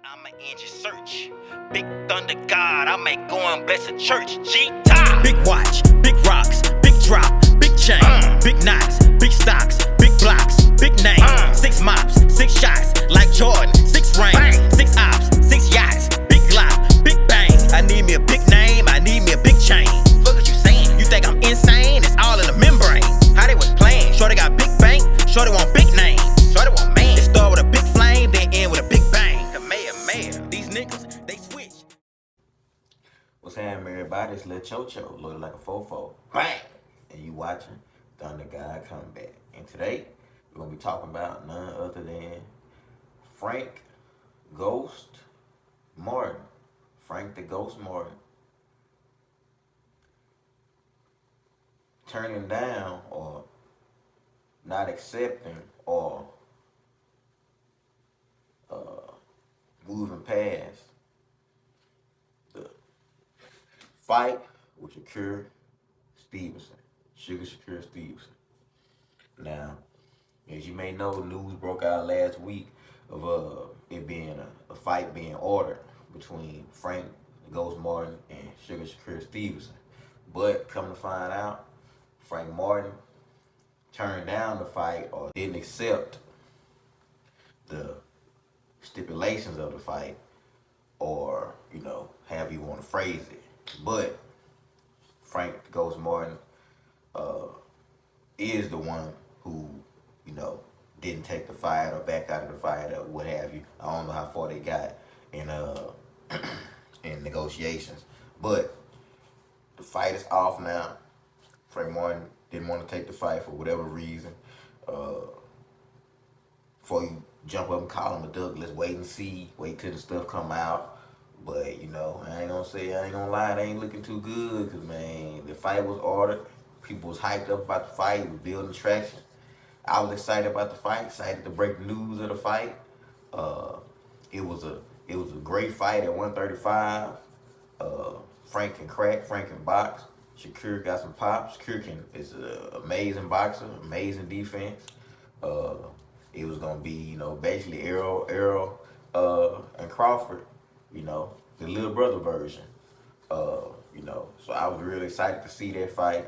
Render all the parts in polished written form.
I'ma end your search. Big thunder God, I may go and bless a church. G-Top. Big watch, big rocks, big drop, big chain, big knots, big stocks, big blocks, big name. 6 mops, 6 shots, like Jordan, 6 rings, 6 ops, 6 yachts, big glock, big bang. I need me a big name, I need me a big chain. Fuck what you saying? You think I'm insane? It's all in the membrane. How they was playing? Shorty got big bank, shorty want big name. Shorty want man. It start with a big flame, then end with a big bang. The mayor. These niggas, they switch. What's happening, everybody? It's Lil Chocho, looking like a fofo. Bang! And you watching Thunder God Comeback. And today, we're going to be talking about none other than Frank Ghost Martin. Frank the Ghost Martin. Turning down or not accepting or moving past the fight with Shakur Stevenson. Shakur Stevenson. Now, as you may know, news broke out last week of it being a fight being ordered between Frank the Ghost Martin and Shakur Stevenson. But come to find out, Frank Martin turned down the fight or didn't accept the stipulations of the fight, or however you want to phrase it. But Frank the Ghost Martin is the one who didn't take the fight or back out of the fight or what have you. I don't know how far they got in in negotiations, but the fight is off now. Frank Martin didn't want to take the fight for whatever reason. Before you jump up and call him a duck, let's wait and see. Wait till the stuff come out. But, I ain't gonna lie, it ain't looking too good. Because, man, the fight was ordered. People was hyped up about the fight. It was building traction. I was excited about the fight. Excited to break the news of the fight. It was a great fight at 135. Frank can crack. Frank can box. Shakur got some pop. Shakur is an amazing boxer, amazing defense. It was gonna be, basically Errol, and Crawford, the little brother version. So I was really excited to see that fight.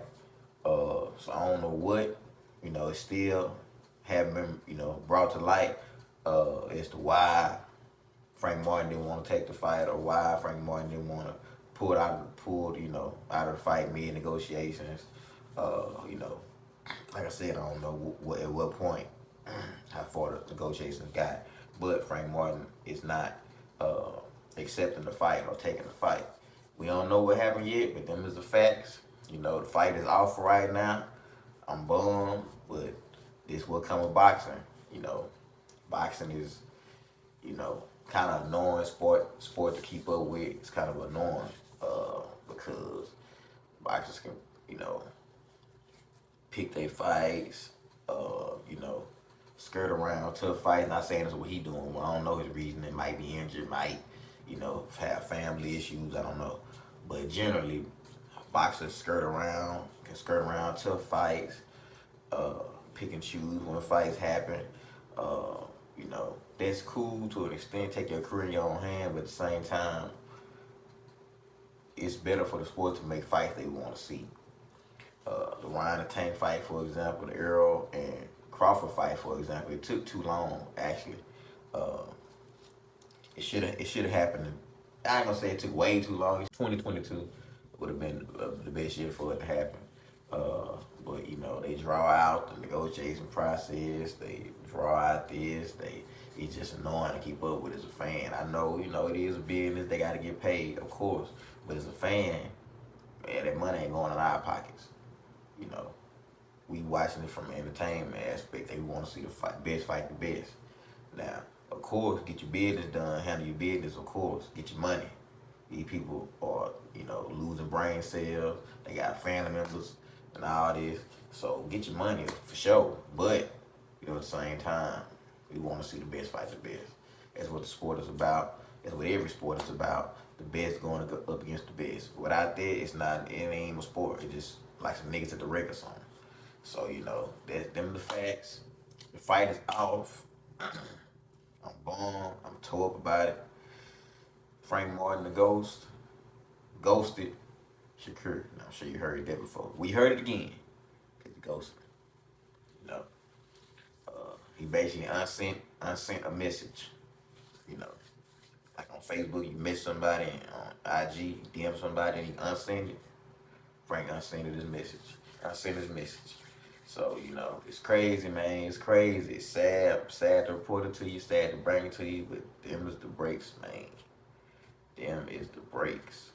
So I don't know what, it still haven't been, brought to light as to why Frank Martin didn't want to take the fight, or why Frank Martin didn't want to pull out of the fight mid negotiations. Like I said, I don't know at what point how far the negotiations got, but Frank Martin is not accepting the fight or taking the fight. We don't know what happened yet, but them is the facts. The fight is off right now. I'm bummed, but this will come with boxing. Boxing is, kind of annoying sport to keep up with. It's kind of annoying because boxers can, pick their fights, skirt around tough fights. Not saying that's what he doing. Well, I don't know his reason. It might be injured, might, have family issues. I don't know. But generally, boxers can skirt around tough fights, pick and choose when fights happen. That's cool to an extent, take your career in your own hand, but at the same time, it's better for the sport to make fights they want to see. The Ryan and Tank fight, for example, the Errol and Crawford fight, for example, it took too long, actually. It should have happened. I ain't gonna say it took way too long. 2022 would have been the best year for it to happen. But they draw out the negotiation process. They draw out this. It's just annoying to keep up with as a fan. I know, it is a business. They got to get paid, of course. But as a fan, man, that money ain't going in our pockets. We watching it from an entertainment aspect. They want to see the best fight the best. Now, of course, get your business done, handle your business, of course. Get your money. These people are, losing brain cells. They got family members and all this. So get your money for sure. But, at the same time, we want to see the best fight the best. That's what the sport is about. That's what every sport is about. The best going up against the best. Without that, it ain't a sport. It's just like some niggas at the record song. So, that's them the facts. The fight is off. I'm bummed. I'm tore up about it. Frank Martin, the Ghost, ghosted Shakur. I'm sure you heard that before. We heard it again. Cause he ghosted. You know, he basically unsent a message. You know, like on Facebook, you miss somebody, and on IG, you DM somebody, and he unsend it. Frank unsent his message. Unsent his message. So, you know, it's crazy, man. It's crazy. It's sad. Sad to report it to you. Sad to bring it to you. But them is the breaks, man. Them is the breaks.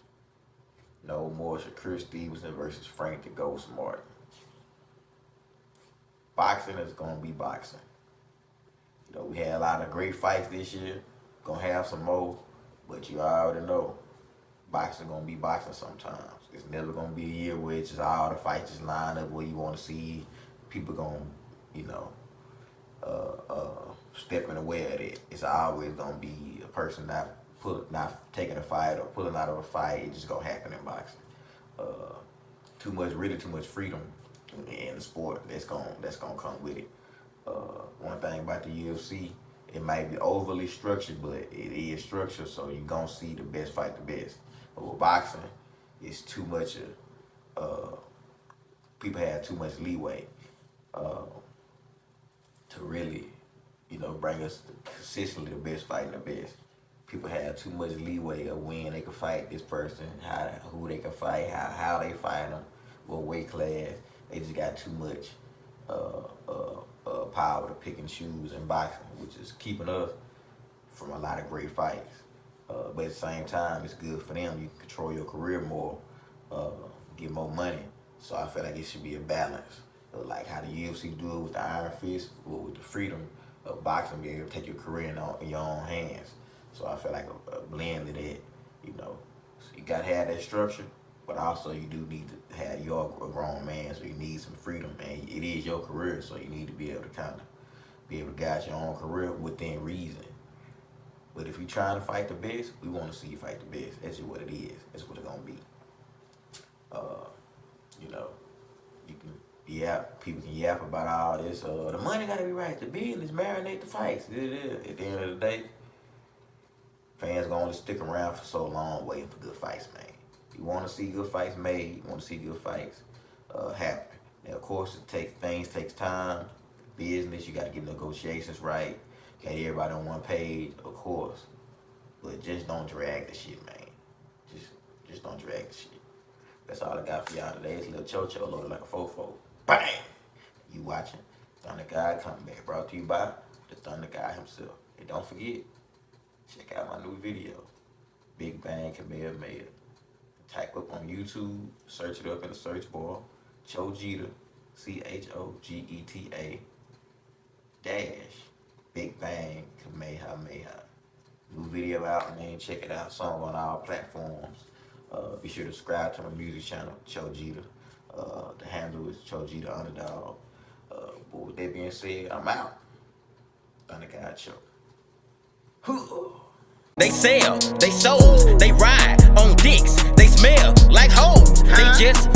No more Shakur Stevenson versus Frank the Ghost Martin. Boxing is going to be boxing. You know, we had a lot of great fights this year. Gonna have some more. But you already know, boxing going to be boxing sometimes. It's never going to be a year where it's just all the fights just line up where you want to see. People going to, you know, stepping away at it. It's always going to be a person not taking a fight or pulling out of a fight. It's just going to happen in boxing. Too much freedom in the sport that's gonna come with it. One thing about the UFC, it might be overly structured, but it is structured, so you're gonna see the best fight the best. But with boxing, it's too much people have too much leeway to really, you know, bring us consistently the best fighting the best. People have too much leeway of when they can fight this person, who they can fight, how they fight them, what weight class. They just got too much power to pick and choose in boxing, which is keeping us from a lot of great fights. But at the same time, it's good for them. You can control your career more, get more money. So I feel like it should be a balance. Like how the UFC do it with the Iron Fist, or with the freedom of boxing, being able to take your career in your own hands. So I feel like a blend of that, you know. So you gotta have that structure, but also you do need to have your grown man, so you need some freedom, and it is your career, so you need to be able to kind of be able to guide your own career within reason. But if you're trying to fight the best, we want to see you fight the best. That's just what it is. That's what it's gonna be. You know, you can people can yap about all this. The money gotta be right. The business marinate the fights. At the end of the day, fans gonna only stick around for so long waiting for good fights, man. You want to see good fights made. You want to see good fights happen. Now, of course, things takes time. Business, you got to get negotiations right. Get everybody on one page, of course. But just don't drag the shit, man. Just don't drag the shit. That's all I got for y'all today. It's a little cho-cho loaded like a fofo. Bang! You watching Thunder God Coming Back, brought to you by the Thunder God himself. And don't forget, check out my new video, Big Bang Kamehameha. Type up on YouTube, search it up in the search bar, Chogeta, CHOGETA - Big Bang Kamehameha. New video out, man. Check it out. Song on all platforms. Be sure to subscribe to my music channel, Chogeta. The handle is Chogeta Underdog. But with that being said, I'm out. Thunder God Show. They sell, they souls, they ride on dicks, they smell like hoes. They just